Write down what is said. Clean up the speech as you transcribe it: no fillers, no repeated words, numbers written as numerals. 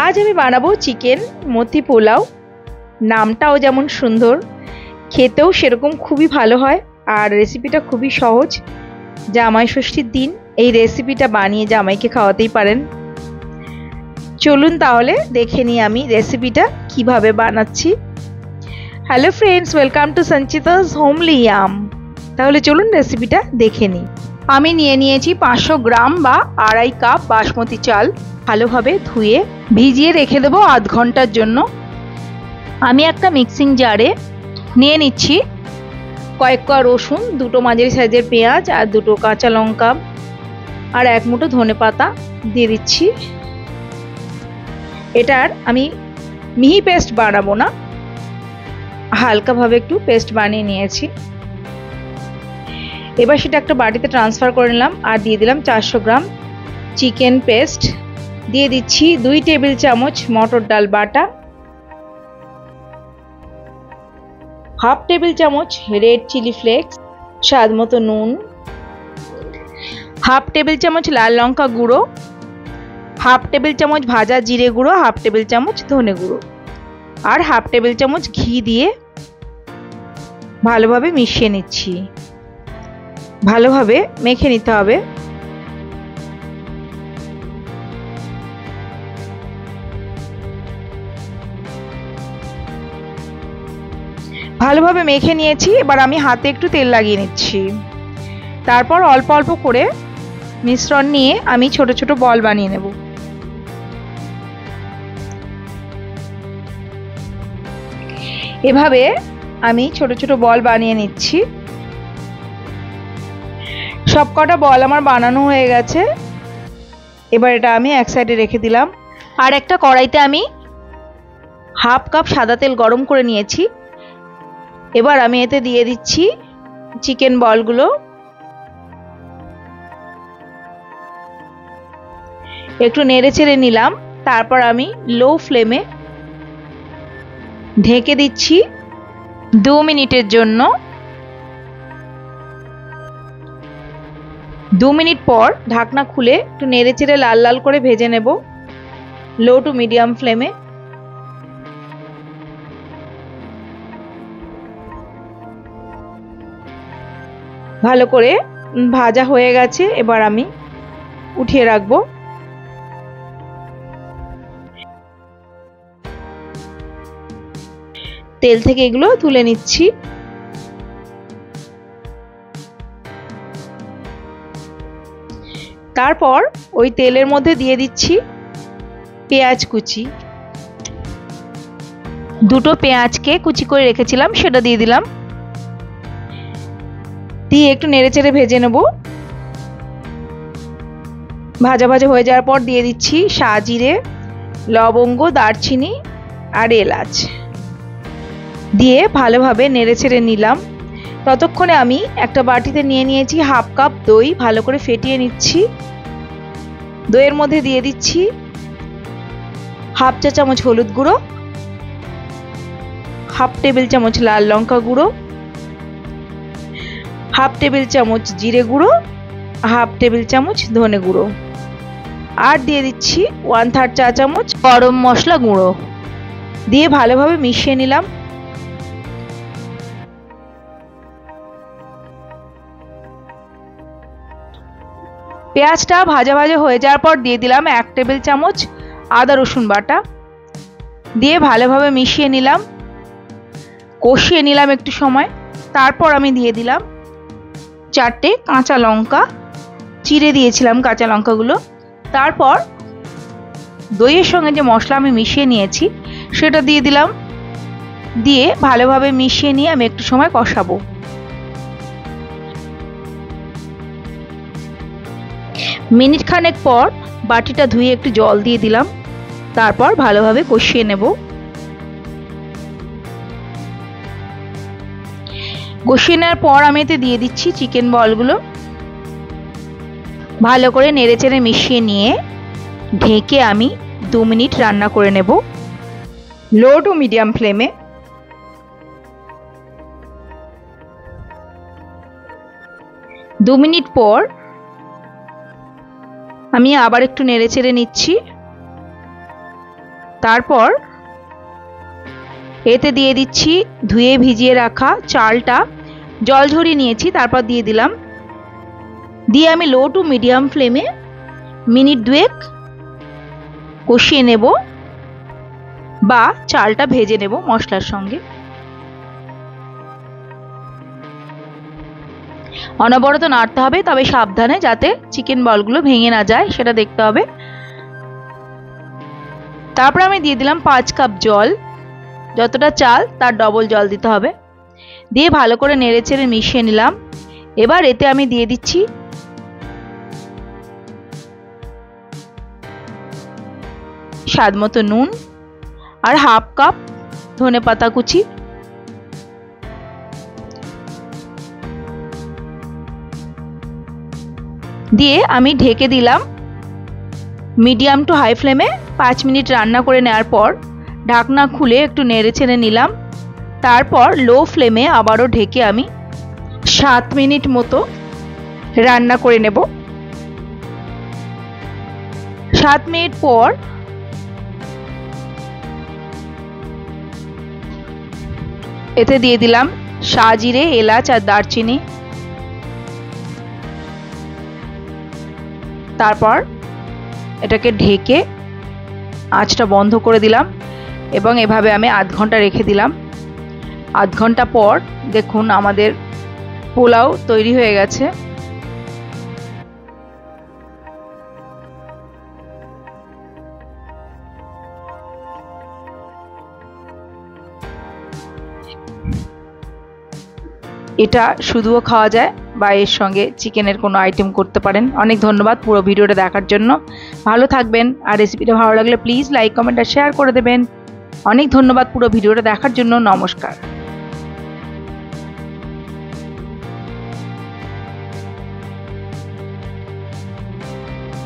আজ আমি বানাবো চিকেন মতি পোলাও। নামটাও যেমন সুন্দর, খেতেও সেরকম খুবই ভালো হয়। আর রেসিপিটা খুবই সহজ। জামাই ষষ্ঠীর দিন এই রেসিপিটা বানিয়ে জামাইকে খাওয়াতেই পারেন। চলুন তাহলে দেখে নিই আমি রেসিপিটা কিভাবে বানাচ্ছি। Hello friends, welcome to Sanchita's homely yum. তাহলে চলুন রেসিপিটা দেখে নিই। আমি নিয়ে নিয়েছি 500 গ্রাম বা 2.5 কাপ বাসমতি চাল। ভালোভাবে ধুয়ে ভিজিয়ে রেখে দেবো আধ ঘন্টার জন্য। আমি একটা মিক্সিং জারে নিয়ে নিচ্ছি কয়েক কোয়া রসুন, দুটো মাঝারি সাইজের পেঁয়াজ আর দুটো কাঁচা লঙ্কা আর এক মুঠো ধনেপাতা দিয়ে দিচ্ছি। এটার আমি মিহি পেস্ট বানাবো না, হালকাভাবে একটু পেস্ট বানিয়ে নিয়েছি। এবার সেটা একটা বাটিতে ট্রান্সফার করে নিলাম আর দিয়ে দিলাম 400 গ্রাম চিকেন পেস্ট। দিয়ে দিচ্ছি 2 টেবিল চামচ মটর ডাল বাটা, হাফ টেবিল চামচ রেড চিলি ফ্লেক্স, স্বাদ মতো নুন, হাফ টেবিল চামচ লাল লঙ্কা গুঁড়ো, হাফ টেবিল চামচ ভাজা জিরে গুঁড়ো, হাফ টেবিল চামচ ধনে গুঁড়ো আর হাফ টেবিল চামচ ঘি দিয়ে ভালোভাবে মিশিয়ে নিচ্ছি। ভালোভাবে মেখে নিতে হবে। ভালোভাবে মেখে নিয়েছি। এবার আমি হাতে একটু তেল লাগিয়ে নিচ্ছি। তারপর অল্প অল্প করে মিশ্রণ নিয়ে আমি ছোট ছোট বল বানিয়ে নেব। এভাবে আমি ছোট ছোট বল বানিয়ে নিচ্ছি। সবকটা বল আমার বানানো হয়ে গেছে। এবার এটা আমি এক সাইডে রেখে দিলাম। আর একটা কড়াইতে আমি হাফ কাপ সাদা তেল গরম করে নিয়েছি। এবার আমি এতে দিয়ে দিচ্ছি চিকেন বলগুলো। একটু নেড়ে চেড়ে নিলাম। তারপর আমি লো ফ্লেমে ঢেকে দিচ্ছি 2 মিনিটের জন্য। 2 মিনিট পর ঢাকনা খুলে একটু নেড়ে চেড়ে লাল লাল করে ভেজে নেব লো টু মিডিয়াম ফ্লেমে। ভালো করে ভাজা হয়ে গেছে। এবার আমি উঠিয়ে রাখবো। তেল থেকে এগুলো তুলে নিচ্ছি। তারপর ওই তেলের মধ্যে দিয়ে দিচ্ছি পেঁয়াজ কুচি। দুটো পেঁয়াজকে কুচি করে রেখেছিলাম সেটা দিয়ে দিলাম। দিয়ে একটু নেড়েচেড়ে ভেজে নেব। ভাজা ভাজা হয়ে যাওয়ার পর দিয়ে দিচ্ছি সাজিরে, লবঙ্গ, দারচিনি আর এলাচ দিয়ে ভালোভাবে নেড়েচেড়ে নিলাম। ততক্ষণে আমি একটা বাটিতে নিয়ে নিয়েছি হাফ কাপ দই। ভালো করে ফেটিয়ে নিচ্ছি। দইয়ের মধ্যে দিয়ে দিচ্ছি হাফ চা চামচ হলুদ গুঁড়ো, হাফ টেবিল চামচ লাল লঙ্কা গুঁড়ো, হাফ টেবিল চামচ জিরে গুঁড়ো, হাফ টেবিল চামচ ধনে গুঁড়ো আর দিয়ে দিচ্ছি 1/3 চা চামচ গরম মশলা গুঁড়ো দিয়ে ভালোভাবে মিশিয়ে নিলাম। পেঁয়াজটা ভাজা ভাজা হয়ে যাওয়ার পর দিয়ে দিলাম 1 টেবিল চামচ আদা রসুন বাটা দিয়ে ভালোভাবে মিশিয়ে নিলাম, কষিয়ে নিলাম একটু সময়। তারপর আমি দিয়ে দিলাম 4টে কাঁচা লঙ্কা, চিড়ে দিয়েছিলাম কাঁচা লঙ্কাগুলো। তারপর দইয়ের সঙ্গে যে মশলা আমি মিশিয়ে নিয়েছি সেটা দিয়ে দিলাম। দিয়ে ভালোভাবে মিশিয়ে নিয়ে আমি একটু সময় কষাবো। মিনিট খানেক পর বাটিটা ধুয়ে একটু জল দিয়ে দিলাম। তারপর ভালোভাবে কষিয়ে নেব। কষিয়ে নেওয়ার পর আমি এতে দিয়ে দিচ্ছি চিকেন বলগুলো। ভালো করে নেড়েচেড়ে মিশিয়ে নিয়ে ঢেকে আমি 2 মিনিট রান্না করে নেব লো টু মিডিয়াম ফ্লেমে। 2 মিনিট পর আমি আবার একটু নেড়েচেড়ে নিচ্ছি। তারপর এতে দিয়ে দিচ্ছি ধুয়ে ভিজিয়ে রাখা চালটা, জল ঝরিয়ে নিয়েছি, তারপর দিয়ে দিলাম। দিয়ে আমি লো টু মিডিয়াম ফ্লেমে মিনিট 2 কষিয়ে নেব বা চালটা ভেজে নেব মশলার সঙ্গে। অনবরত নাড়তে হবে, তবে সাবধানে যাতে চিকেন বলগুলো ভেঙে না যায় সেটা দেখতে হবে। তারপর আমি দিয়ে দিলাম 5 কাপ জল, যতটা চাল তার ডবল জল দিতে হবে। দিয়ে ভালো করে নেড়েচেড়ে মিশিয়ে নিলাম। এবার এতে আমি দিয়ে দিচ্ছি স্বাদ মতো নুন আর হাফ কাপ ধনেপাতা কুচি। দিয়ে আমি ঢেকে দিলাম মিডিয়াম টু হাই ফ্লেমে। 5 মিনিট রান্না করে নেওয়ার পর ঢাকনা খুলে একটু নেড়ে ছেড়ে নিলাম। তারপর লো ফ্লেমে আবারও ঢেকে আমি 7 মিনিট মতো রান্না করে নেব। 7 মিনিট পর এতে দিয়ে দিলাম শাহজিরে, এলাচ আর দারচিনি। তারপর এটাকে ঢেকে আঁচটা বন্ধ করে দিলাম এবং এভাবে আমি আধ ঘন্টা রেখে দিলাম। আধ ঘন্টা পর দেখুন আমাদের পোলাও তৈরি হয়ে গেছে। এটা শুধুও খাওয়া যায় বা এর সঙ্গে চিকেনের কোনো আইটেম করতে পারেন। অনেক ধন্যবাদ পুরো ভিডিওটা দেখার জন্য। ভালো থাকবেন, আর রেসিপিটা ভালো লাগলে প্লিজ লাইক, কমেন্ট আর শেয়ার করে দেবেন। অনেক ধন্যবাদ পুরো ভিডিওটা দেখার জন্য। নমস্কার।